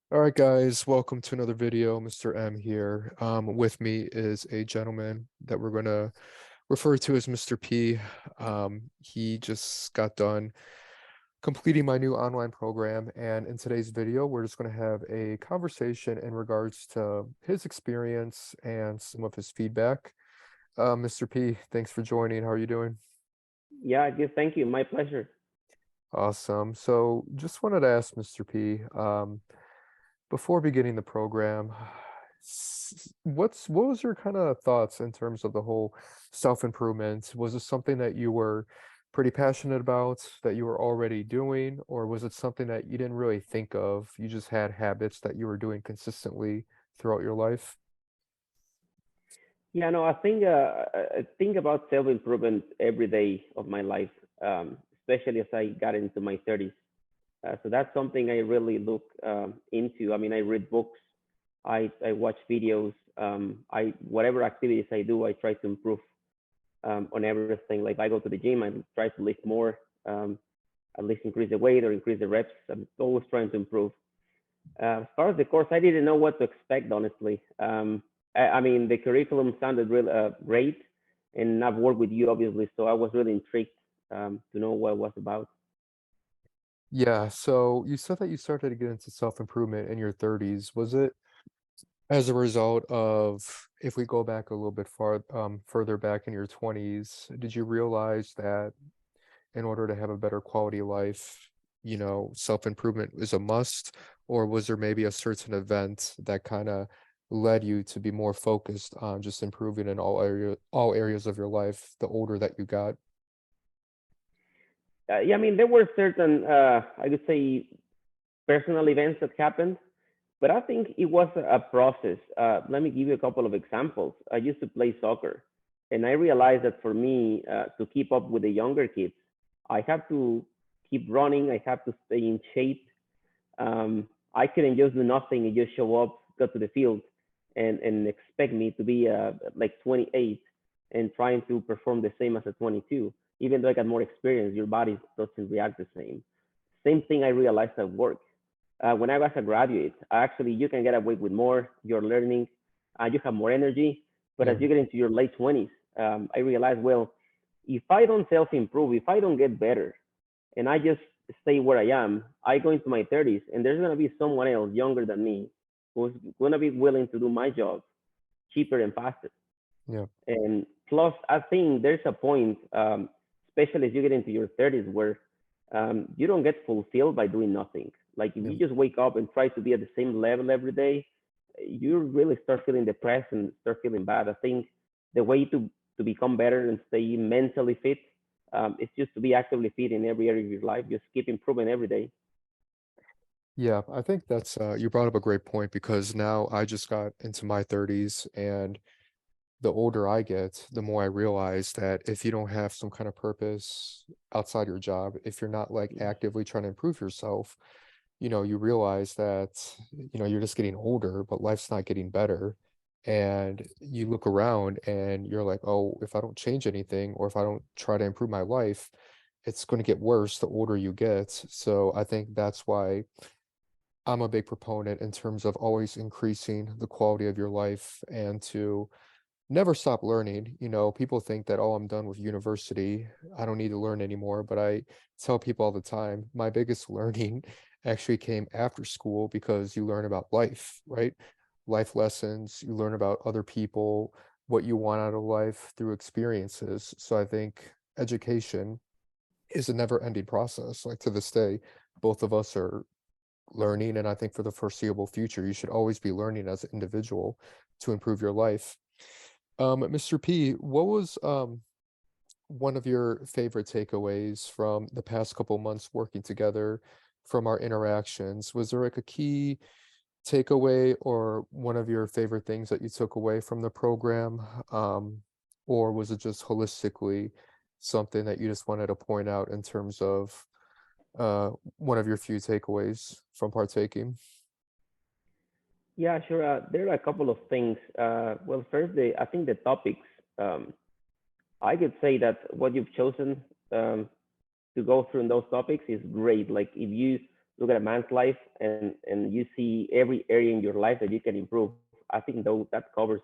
All right, guys, welcome to another video. Mr. M here. With me is a gentleman that we're going to refer to as Mr. P. He just got done completing my new online program, and in today's video, we're just going to have a conversation in regards to his experience and some of his feedback. Mr. P, thanks for joining. How are you doing? Yeah, good. Thank you. My pleasure. Awesome. So, just wanted to ask Mr. P, before beginning the program, what was your kind of thoughts in terms of the whole self-improvement? Was it something that you were pretty passionate about, that you were already doing, or was it something that you didn't really think of? You just had habits that you were doing consistently throughout your life? Yeah, no, I think about self-improvement every day of my life, especially as I got into my 30s. So that's something I really look into. I mean, I read books, I watch videos, I whatever activities I do, I try to improve on everything. Like I go to the gym, I try to lift more, at least increase the weight or increase the reps. I'm always trying to improve. As far as the course, I didn't know what to expect, honestly. I mean, the curriculum sounded really great, and I've worked with you, obviously, so I was really intrigued to know what it was about. Yeah, so you said that you started to get into self-improvement in your 30s. Was it as a result of, if we go back a little bit further back in your 20s, did you realize that in order to have a better quality of life, self-improvement is a must? Or was there maybe a certain event that kind of led you to be more focused on just improving in all areas of your life the older that you got? Yeah, I mean, there were certain, I would say, personal events that happened, but I think it was a process. Let me give you a couple of examples. I used to play soccer, and I realized that for me to keep up with the younger kids, I have to keep running. I have to stay in shape. I couldn't just do nothing and just show up, go to the field, and expect me to be like 28 and trying to perform the same as a 22. Even though I got more experience, your body doesn't react the same. Same thing I realized at work. When I was a graduate, actually you can get away with more. You're learning, you have more energy. But as Yeah. you get into your late 20s, I realized, well, if I don't self-improve, if I don't get better, and I just stay where I am, I go into my 30s, and there's gonna be someone else younger than me who's gonna be willing to do my job cheaper and faster. Yeah. And plus, I think there's a point, especially as you get into your 30s, where you don't get fulfilled by doing nothing. Like if Yeah. you just wake up and try to be at the same level every day, you really start feeling depressed and start feeling bad. I think the way to become better and stay mentally fit is just to be actively fit in every area of your life. Just keep improving every day. Yeah, I think that's you brought up a great point because now I just got into my 30s, and the older I get, the more I realize that if you don't have some kind of purpose outside your job, if you're not like actively trying to improve yourself, you realize that, you're just getting older, but life's not getting better. And you look around and you're like, oh, if I don't change anything or if I don't try to improve my life, it's going to get worse the older you get. So I think that's why I'm a big proponent in terms of always increasing the quality of your life and to never stop learning. People think that, oh, I'm done with university. I don't need to learn anymore. But I tell people all the time, my biggest learning actually came after school because you learn about life, right? Life lessons, you learn about other people, what you want out of life through experiences. So I think education is a never ending process. Like to this day, both of us are learning. And I think for the foreseeable future, you should always be learning as an individual to improve your life. Mr. P, what was one of your favorite takeaways from the past couple months working together from our interactions? Was there like a key takeaway or one of your favorite things that you took away from the program? Or was it just holistically something that you just wanted to point out in terms of one of your few takeaways from partaking? Yeah, sure. There are a couple of things. Well, first, I think the topics. Um, I could say that what you've chosen to go through in those topics is great. Like if you look at a man's life and you see every area in your life that you can improve, I think though that covers,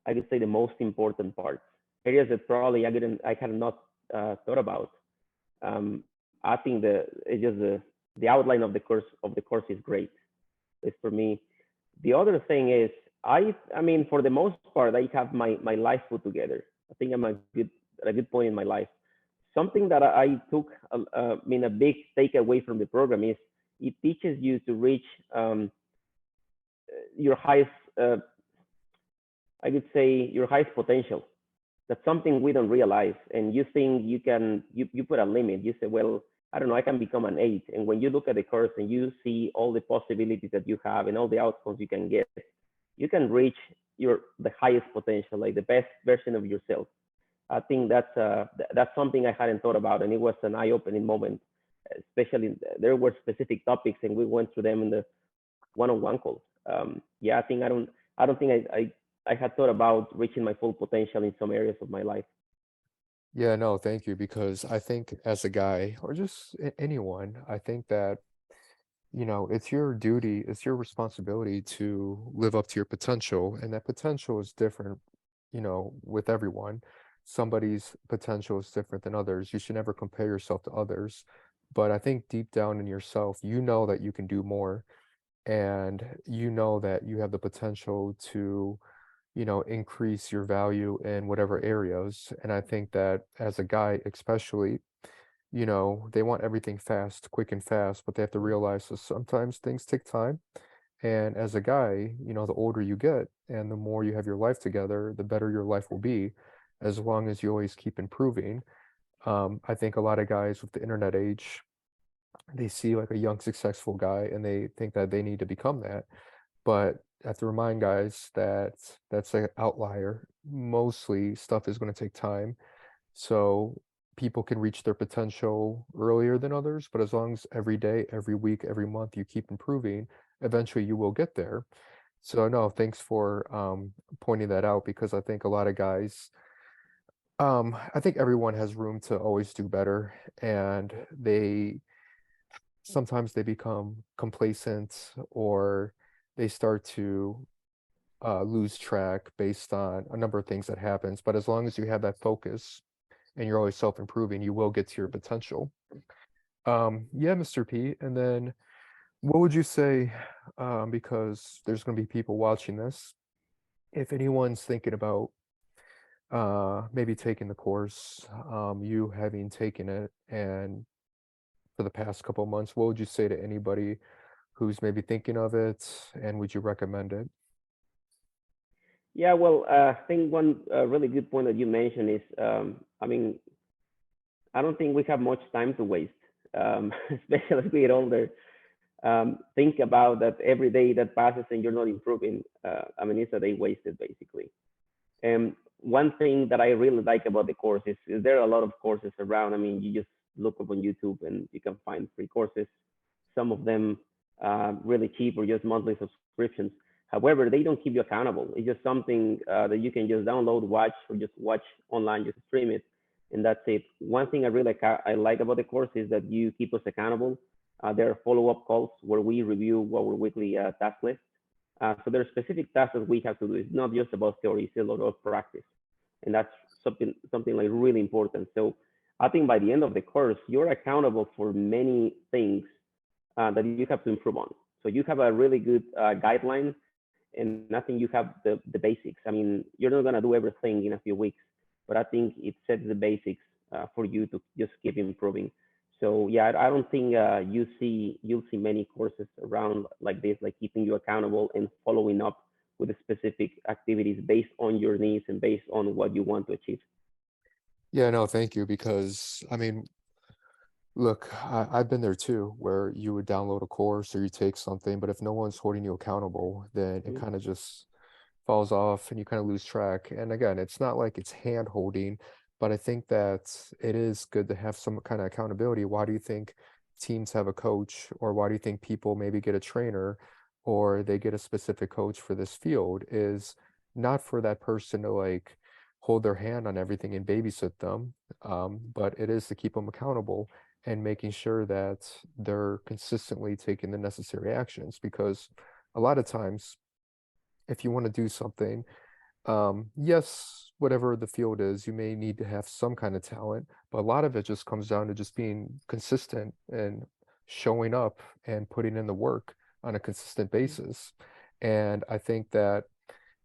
I could say, the most important parts, areas that probably I had not thought about. I think it's just the outline of the course is great. It's for me. The other thing is, I mean, for the most part, I have my life put together. I think I'm at a good point in my life. Something that I took, I mean, a big takeaway from the program is it teaches you to reach your highest, I would say, your highest potential. That's something we don't realize. And you think you put a limit. You say, well, I don't know, I can become an 8. And when you look at the course and you see all the possibilities that you have and all the outcomes you can get, you can reach the highest potential, like the best version of yourself. I think that's something I hadn't thought about, and it was an eye-opening moment. Especially there were specific topics, and we went through them in the one-on-one calls. Yeah, I don't think I had thought about reaching my full potential in some areas of my life. Yeah, no, thank you, because I think as a guy or just anyone, I think that, it's your duty, it's your responsibility to live up to your potential, and that potential is different, with everyone. Somebody's potential is different than others. You should never compare yourself to others. But I think deep down in yourself, you know that you can do more, and you know that you have the potential to increase your value in whatever areas. And I think that as a guy, especially, they want everything fast, quick and fast, but they have to realize that sometimes things take time. And as a guy, the older you get and the more you have your life together, the better your life will be, as long as you always keep improving. I think a lot of guys with the internet age, they see like a young, successful guy and they think that they need to become that. But I have to remind guys that that's an outlier. Mostly stuff is going to take time. So people can reach their potential earlier than others, but as long as every day, every week, every month you keep improving, eventually you will get there. So no, thanks for pointing that out, because I think a lot of guys, I think everyone has room to always do better, and they sometimes they become complacent, or they start to lose track based on a number of things that happens. But as long as you have that focus and you're always self-improving, you will get to your potential. Yeah, Mr. P. And then what would you say, because there's going to be people watching this, if anyone's thinking about maybe taking the course, you having taken it and for the past couple of months, what would you say to anybody who's maybe thinking of it, and would you recommend it? Yeah, well, I think one really good point that you mentioned is, I mean, I don't think we have much time to waste, especially as we get older. Think about that every day that passes and you're not improving. I mean, it's a day wasted, basically. And one thing that I really like about the course is there are a lot of courses around. I mean, you just look up on YouTube and you can find free courses. Some of them really cheap or just monthly subscriptions. However, they don't keep you accountable. It's just something that you can just download, watch, or just watch online, just stream it, and that's it. One thing I like about the course is that you keep us accountable. There are follow-up calls where we review our weekly task list. So there are specific tasks that we have to do. It's not just about theory; it's a lot of practice, and that's something like really important. So I think by the end of the course, you're accountable for many things that you have to improve on. So you have a really good guideline, and I think you have the basics. I mean, you're not gonna do everything in a few weeks, but I think it sets the basics for you to just keep improving. So yeah, I don't think you'll see many courses around like this, like keeping you accountable and following up with the specific activities based on your needs and based on what you want to achieve. Yeah, no, thank you. Because I mean, look, I've been there too, where you would download a course or you take something, but if no one's holding you accountable, then it Mhm. kind of just falls off and you kind of lose track. And again, it's not like it's hand holding, but I think that it is good to have some kind of accountability. Why do you think teams have a coach, or why do you think people maybe get a trainer, or they get a specific coach for this field? Is not for that person to like hold their hand on everything and babysit them, but it is to keep them accountable. and making sure that they're consistently taking the necessary actions. Because a lot of times, if you want to do something, yes, whatever the field is, you may need to have some kind of talent, but a lot of it just comes down to just being consistent and showing up and putting in the work on a consistent basis. And I think that,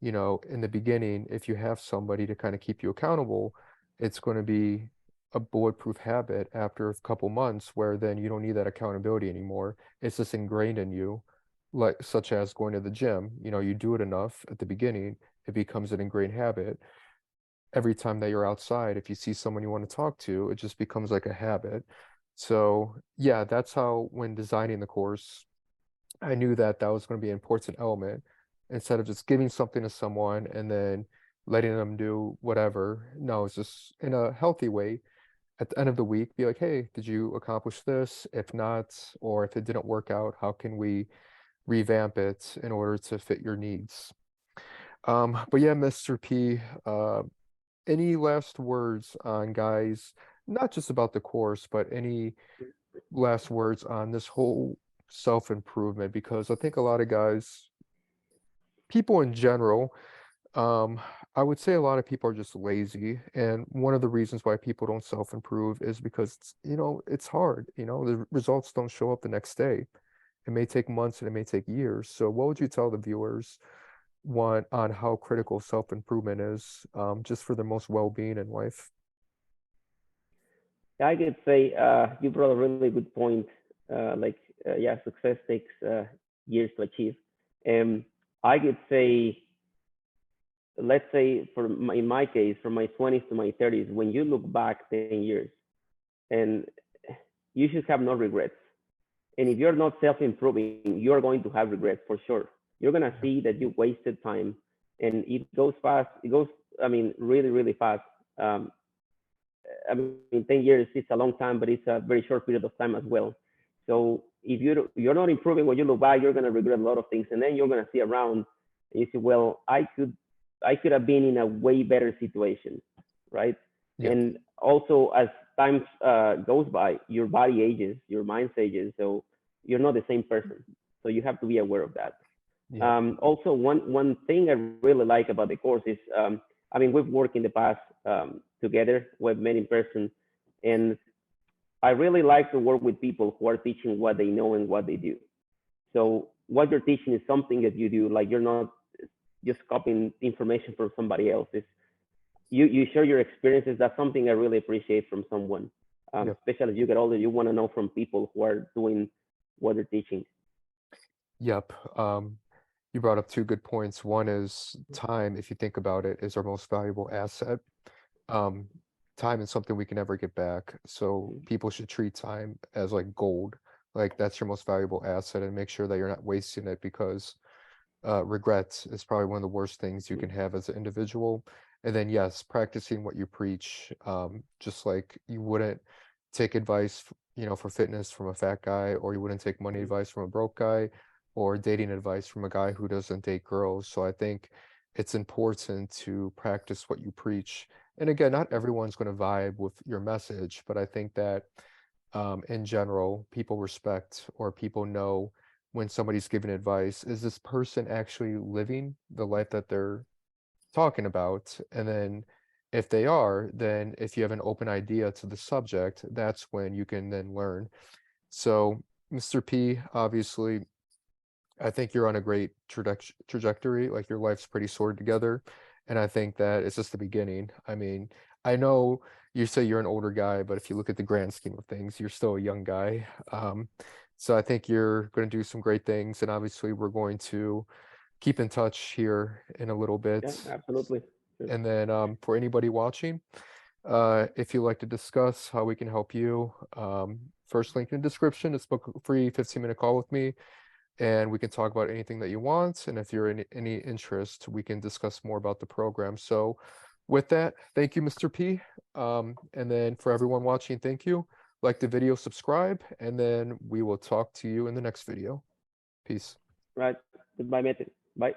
in the beginning, if you have somebody to kind of keep you accountable, it's going to be a bulletproof habit after a couple months where then you don't need that accountability anymore. It's just ingrained in you, like such as going to the gym. You do it enough at the beginning, it becomes an ingrained habit. Every time that you're outside, if you see someone you want to talk to, it just becomes like a habit. So, yeah, that's how when designing the course, I knew that that was going to be an important element. Instead of just giving something to someone and then letting them do whatever. No, it's just in a healthy way. At the end of the week, be like, hey, did you accomplish this? If not, or if it didn't work out, how can we revamp it in order to fit your needs? But yeah, Mr. P, any last words on guys, not just about the course, but any last words on this whole self-improvement? Because I think a lot of guys, people in general, um, I would say a lot of people are just lazy. And one of the reasons why people don't self-improve is because it's hard. The results don't show up the next day. It may take months and it may take years. So what would you tell the viewers on how critical self-improvement is, just for their most well-being in life? I could say you brought a really good point. Yeah, success takes years to achieve. Um, I could say, let's say, in my case, from my 20s to my 30s, when you look back 10 years, and you should have no regrets. And if you're not self-improving, you're going to have regrets for sure. You're gonna Yeah. see that you wasted time, and it goes fast. It goes, I mean, really, really fast. Um, I mean, 10 years is a long time, but it's a very short period of time as well. So if you're not improving when you look back, you're gonna regret a lot of things, and then you're gonna see around, and you say, well, I could have been in a way better situation, right? Yep. And also, as time goes by, your body ages, your mind ages, so you're not the same person. So you have to be aware of that. Yep. Also, one thing I really like about the course is, I mean, we've worked in the past together, we've met in person, and I really like to work with people who are teaching what they know and what they do. So what you're teaching is something that you do, like you're not just copying information from somebody else. It's, you share your experiences. That's something I really appreciate from someone, Yep. especially as you get older. You want to know from people who are doing what they're teaching. Yep. You brought up two good points. One is time, if you think about it, is our most valuable asset. Um, Time is something we can never get back. So people should treat time as like gold. Like that's your most valuable asset and make sure that you're not wasting it, because regret is probably one of the worst things you can have as an individual. And then, yes, practicing what you preach, just like you wouldn't take advice, for fitness from a fat guy, or you wouldn't take money advice from a broke guy, or dating advice from a guy who doesn't date girls. So I think it's important to practice what you preach. And again, not everyone's going to vibe with your message, but I think that, in general, people respect, or people know when somebody's giving advice, is this person actually living the life that they're talking about? And then if they are, then if you have an open idea to the subject, that's when you can then learn. So, Mr. P, obviously, I think you're on a great trajectory. Like your life's pretty sorted together. And I think that it's just the beginning. I mean, I know you say you're an older guy, but if you look at the grand scheme of things, you're still a young guy. So I think you're going to do some great things. And obviously, we're going to keep in touch here in a little Yeah, bit. absolutely. Sure. And then, for anybody watching, if you'd like to discuss how we can help you, first link in the description is book a free 15-minute call with me, and we can talk about anything that you want. And if you're in any interest, we can discuss more about the program. So with that, thank you, Mr. P. And then for everyone watching, thank you. Like the video, subscribe, and then we will talk to you in the next video. Peace. Right. Goodbye, Mete. Bye.